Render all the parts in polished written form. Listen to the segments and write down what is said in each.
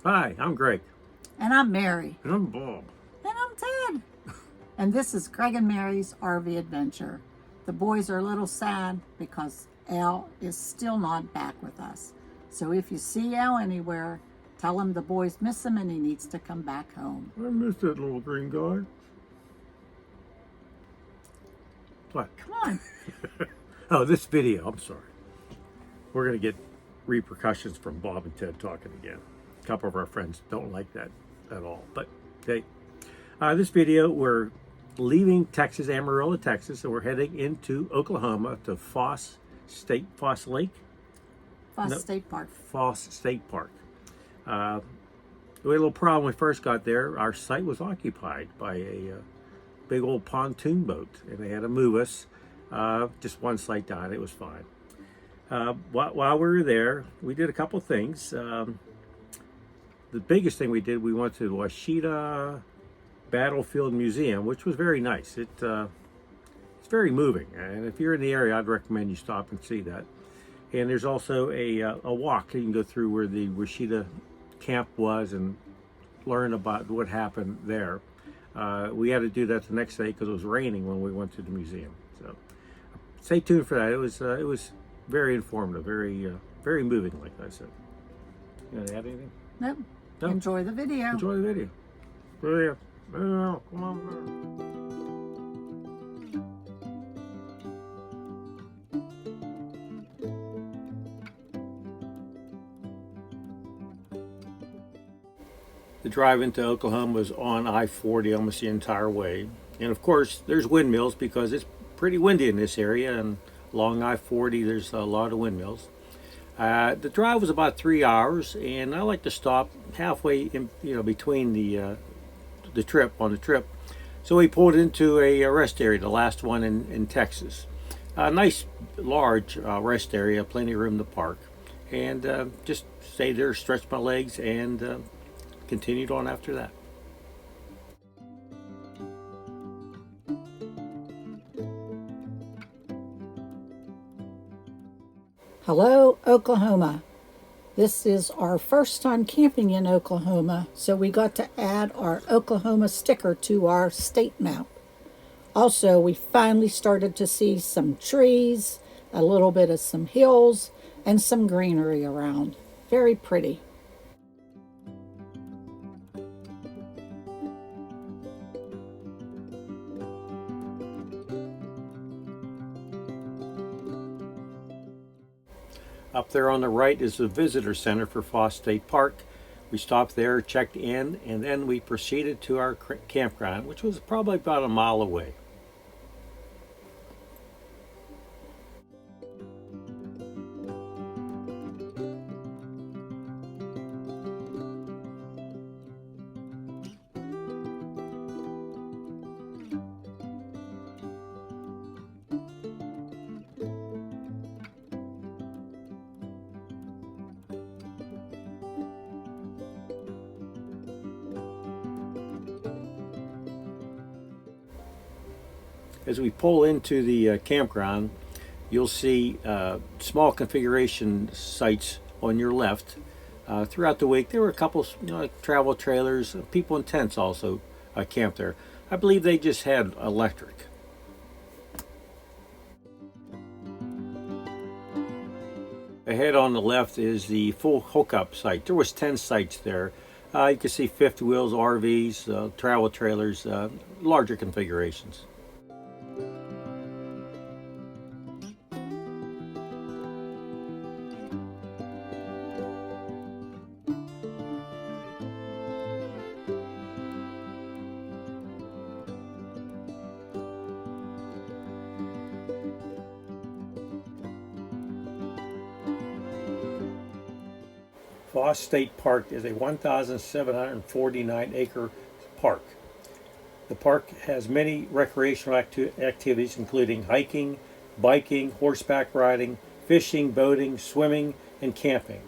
Hi, I'm Greg. And I'm Mary. And I'm Bob. And I'm Ted. And this is Greg and Mary's RV Adventure. The boys are a little sad because Al is still not back with us. So if you see Al anywhere, tell him the boys miss him and he needs to come back home. I miss that little green guy. What? Come on. Oh, this video, I'm sorry. We're going to get repercussions from Bob and Ted talking again. A couple of our friends don't like that at all. But hey, this video, we're leaving Texas, Amarillo, Texas, and we're heading into Oklahoma to Foss Lake? Foss State Park. Foss State Park. We had a little problem when we first got there. Our site was occupied by a big old pontoon boat, and they had to move us just one site down. It was fine. While we were there, we did a couple things. The biggest thing we did, we went to the Washita Battlefield Museum, which was very nice. It's very moving, and if you're in the area, I'd recommend you stop and see that. And there's also a walk you can go through where the Washita camp was and learn about what happened there. We had to do that the next day because it was raining when we went to the museum. So stay tuned for that. It was very informative, very moving, like I said. You want to add anything? Nope. No. Enjoy the video. Enjoy the video. Brilliant. Oh, come on. The drive into Oklahoma was on I-40 almost the entire way. And of course, there's windmills because it's pretty windy in this area, and along I-40 there's a lot of windmills. The drive was about 3 hours, and I like to stop halfway in, between the trip. So we pulled into a rest area, the last one in Texas. A nice, large rest area, plenty of room to park, and just stayed there, stretched my legs, and continued on after that. Hello, Oklahoma. This is our first time camping in Oklahoma, so we got to add our Oklahoma sticker to our state map. Also, we finally started to see some trees, a little bit of some hills, and some greenery around. Very pretty. Up there on the right is the visitor center for Foss State Park. We stopped there, checked in, and then we proceeded to our campground, which was probably about a mile away. As we pull into the campground, you'll see small configuration sites on your left. Throughout the week, there were a couple travel trailers, people in tents also camped there. I believe they just had electric. Ahead on the left is the full hookup site. There was 10 sites there. You can see fifth wheels, RVs, travel trailers, larger configurations. Foss State Park is a 1,749 acre park. The park has many recreational activities including hiking, biking, horseback riding, fishing, boating, swimming, and camping.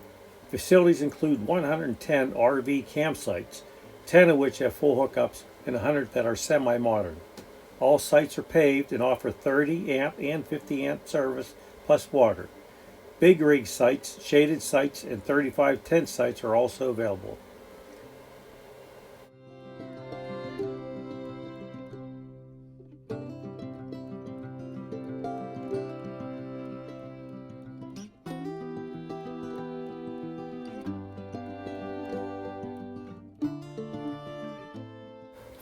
Facilities include 110 RV campsites, 10 of which have full hookups and 100 that are semi-modern. All sites are paved and offer 30 amp and 50 amp service plus water. Big rig sites, shaded sites, and 35 tent sites are also available.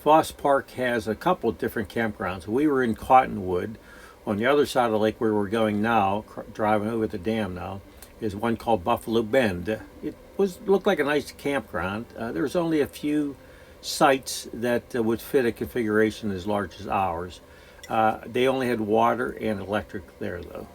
Foss Park has a couple of different campgrounds. We were in Cottonwood. On the other side of the lake where we're going now, driving over the dam now, is one called Buffalo Bend. It looked like a nice campground. There's only a few sites that would fit a configuration as large as ours. They only had water and electric there though.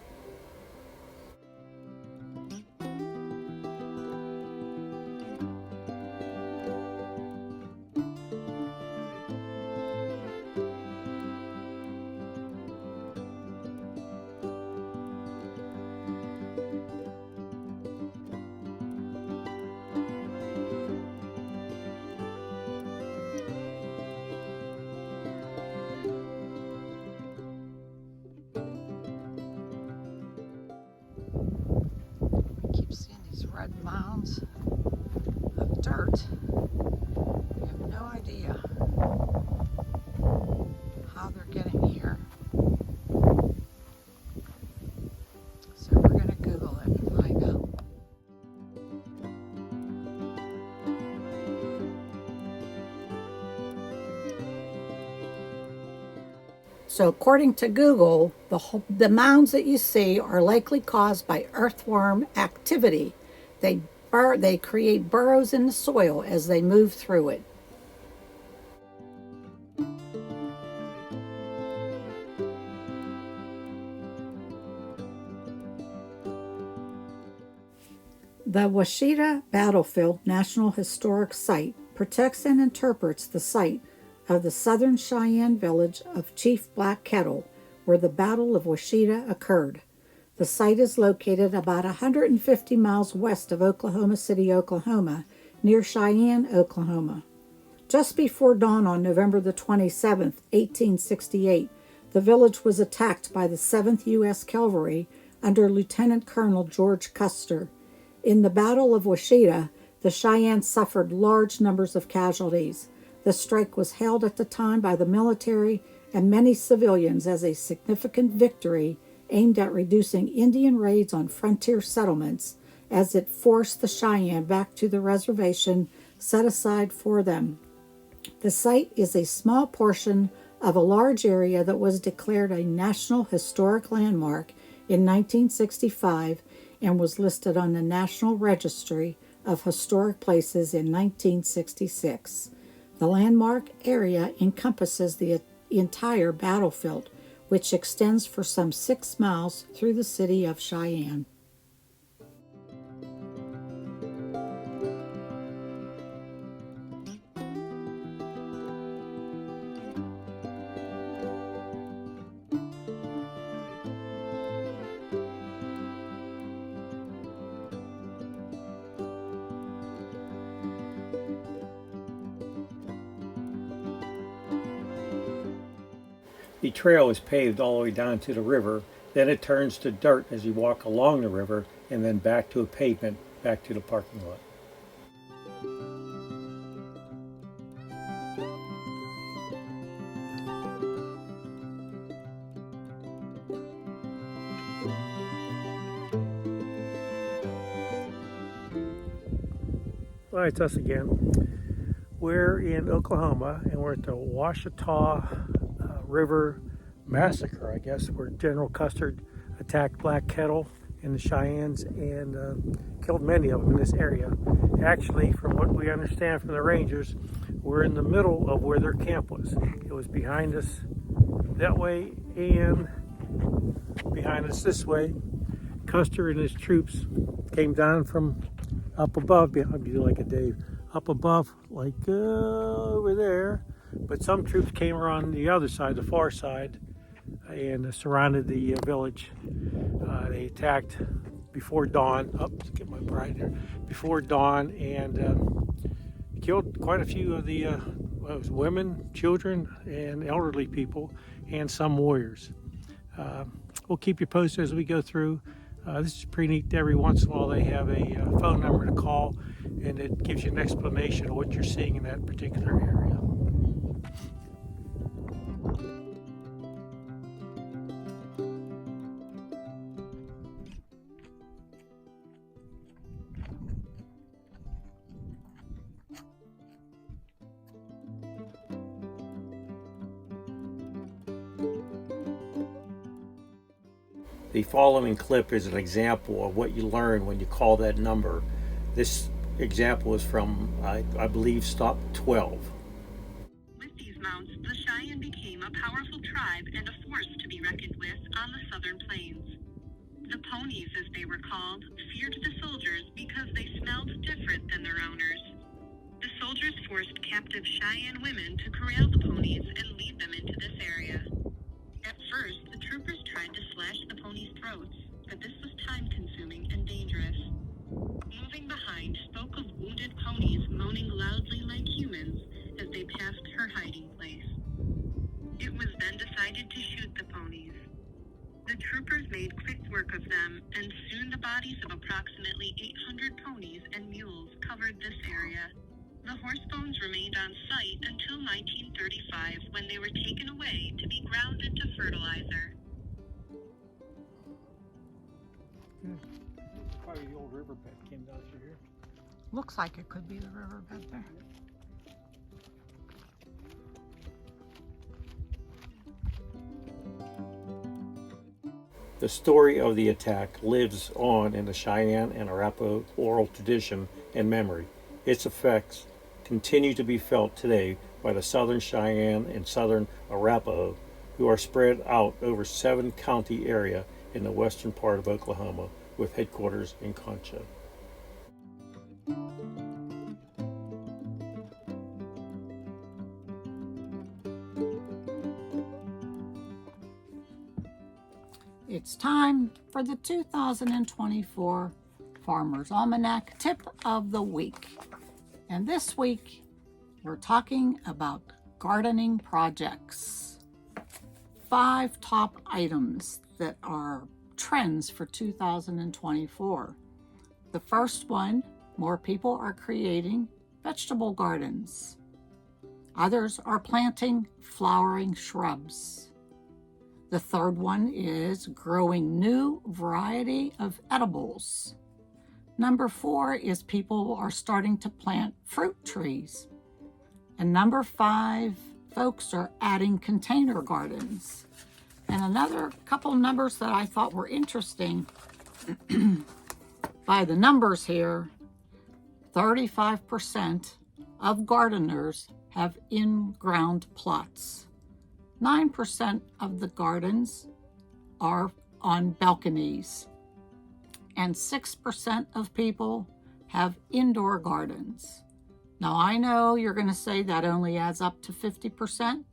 Keep seeing these red mounds of dirt. We have no idea how they're getting here. So we're going to Google it and find out. So according to Google, the mounds that you see are likely caused by earthworm activity. They create burrows in the soil as they move through it. The Washita Battlefield National Historic Site protects and interprets the site of the southern Cheyenne village of Chief Black Kettle, where the Battle of Washita occurred. The site is located about 150 miles west of Oklahoma City, Oklahoma, near Cheyenne, Oklahoma. Just before dawn on November the 27th, 1868, the village was attacked by the 7th U.S. Cavalry under Lieutenant Colonel George Custer. In the Battle of Washita, the Cheyenne suffered large numbers of casualties. The strike was hailed at the time by the military and many civilians as a significant victory aimed at reducing Indian raids on frontier settlements, as it forced the Cheyenne back to the reservation set aside for them. The site is a small portion of a large area that was declared a National Historic Landmark in 1965 and was listed on the National Registry of Historic Places in 1966. The landmark area encompasses the entire battlefield, which extends for some 6 miles through the city of Cheyenne. The trail is paved all the way down to the river, then it turns to dirt as you walk along the river, and then back to a pavement, back to the parking lot. All right, it's us again. We're in Oklahoma, and we're at the Washita River Massacre, I guess, where General Custer attacked Black Kettle and the Cheyennes and killed many of them in this area. Actually, from what we understand from the Rangers, we're in the middle of where their camp was. It was behind us that way and behind us this way. Custer and his troops came down from up above, I'll do like a Dave, up above, like over there. But some troops came around the other side, the far side, and surrounded the village. They attacked before dawn. Oh, let's get my bride here. Before dawn, and killed quite a few of the women, children, and elderly people, and some warriors. We'll keep you posted as we go through. This is pretty neat. Every once in a while they have a phone number to call, and it gives you an explanation of what you're seeing in that particular area. The following clip is an example of what you learn when you call that number. This example is from, I believe, stop 12. With these mounts, the Cheyenne became a powerful tribe and a force to be reckoned with on the southern plains. The ponies, as they were called, feared the soldiers because they smelled different than their owners. The soldiers forced captive Cheyenne women to corral the ponies and lead them into this area. At first, the troopers tried to slash the ponies' throats, but this was time-consuming and dangerous. Moving behind spoke of wounded ponies moaning loudly like humans as they passed her hiding place. It was then decided to shoot the ponies. The troopers made quick work of them, and soon the bodies of approximately 800 ponies and mules covered this area. The horse bones remained on site until 1935, when they were taken away to be ground into fertilizer. Probably the old riverbed came down through here. Looks like it could be the riverbed there. The story of the attack lives on in the Cheyenne and Arapaho oral tradition and memory. Its effects continue to be felt today by the Southern Cheyenne and Southern Arapaho, who are spread out over 7-county area in the western part of Oklahoma, with headquarters in Concha. It's time for the 2024 Farmer's Almanac Tip of the Week. And this week, we're talking about gardening projects. 5 top items that are trends for 2024. The first one, more people are creating vegetable gardens. Others are planting flowering shrubs. The third one is growing new variety of edibles. Number 4 is people are starting to plant fruit trees. And number 5, folks are adding container gardens. And another couple numbers that I thought were interesting, by the numbers here, 35% of gardeners have in-ground plots. 9% of the gardens are on balconies. And 6% of people have indoor gardens. Now I know you're going to say that only adds up to 50%.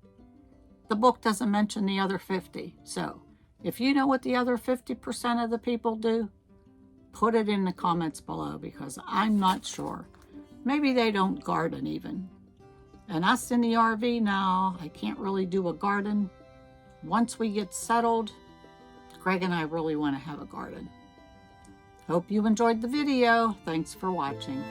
The book doesn't mention the other 50. So if you know what the other 50% of the people do, put it in the comments below, because I'm not sure. Maybe they don't garden even. And us in the RV now, I can't really do a garden. Once we get settled, Greg and I really want to have a garden. Hope you enjoyed the video. Thanks for watching.